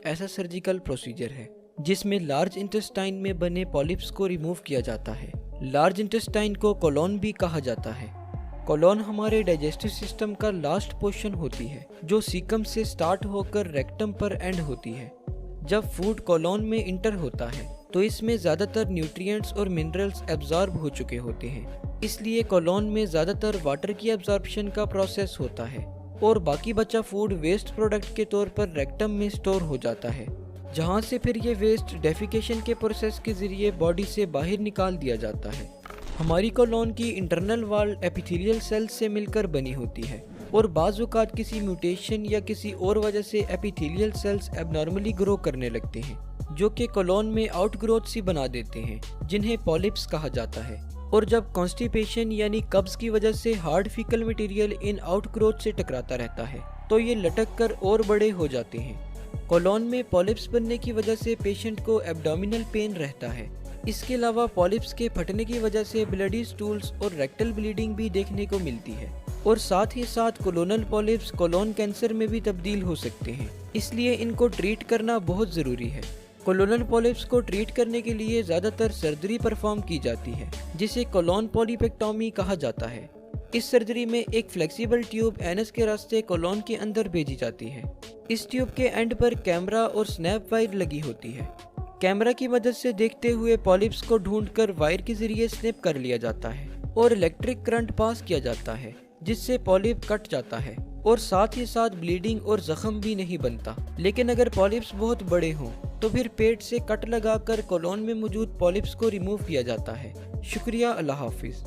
ऐसा surgical procedure है जिसमें लार्ज इंटेस्टाइन में बने पॉलिप्स को रिमूव किया जाता है। लार्ज इंटेस्टाइन को कोलोन भी कहा जाता है। कोलोन हमारे डाइजेस्टिव सिस्टम का लास्ट पोर्शन होती है जो सीकम से स्टार्ट होकर रेक्टम पर एंड होती है। जब फूड कोलोन में इंटर होता है तो इसमें ज़्यादातर न्यूट्रिएंट्स और मिनरल्स एब्जॉर्ब हो चुके होते हैं, इसलिए कोलोन में ज़्यादातर वाटर की एब्जॉर्प्शन का प्रोसेस होता है और बाकी बचा फूड वेस्ट प्रोडक्ट के तौर पर रेक्टम में स्टोर हो जाता है, जहां से फिर ये वेस्ट डेफिकेशन के प्रोसेस के जरिए बॉडी से बाहर निकाल दिया जाता है। हमारी कोलोन की इंटरनल वॉल एपिथेलियल सेल्स से मिलकर बनी होती है और बाज़ औक़ात किसी म्यूटेशन या किसी और वजह से एपिथेलियल सेल्स एबनॉर्मली ग्रो करने लगते हैं, जो कि कोलोन में आउटग्रोथ सी बना देते हैं, जिन्हें पॉलिप्स कहा जाता है। और जब कॉन्स्टिपेशन यानी कब्ज की वजह से hard faecal material in outgrowth से टकराता रहता है तो ये लटक कर और बड़े हो जाते हैं। कोलोन में पॉलिप्स बनने की वजह से पेशेंट को एब्डोमिनल पेन रहता है। इसके अलावा पॉलिप्स के फटने की वजह से ब्लडी स्टूल्स और रेक्टल ब्लीडिंग भी देखने को मिलती है और साथ ही साथ कोलोनल पॉलिप्स कोलोन कैंसर में भी तब्दील हो सकते हैं, इसलिए इनको ट्रीट करना बहुत ज़रूरी है। कोलोनल पॉलिप्स को ट्रीट करने के लिए ज़्यादातर सर्जरी परफॉर्म की जाती है जिसे कोलोन पॉलीपेक्टोमी कहा जाता है। इस सर्जरी में एक फ्लेक्सिबल ट्यूब एनस के रास्ते कोलोन के अंदर भेजी जाती है। इस ट्यूब के एंड पर कैमरा और स्नैप वायर लगी होती है। कैमरा की मदद से देखते हुए पॉलिप्स को ढूंढकर वायर के जरिए स्निप कर लिया जाता है और इलेक्ट्रिक करंट पास किया जाता है जिससे पॉलिप कट जाता है और साथ ही साथ ब्लीडिंग और जख्म भी नहीं बनता। लेकिन अगर पॉलिप्स बहुत बड़े हों तो फिर पेट से कट लगाकर कोलोन में मौजूद पॉलिप्स को रिमूव किया जाता है। शुक्रिया, अल्लाह हाफिज़।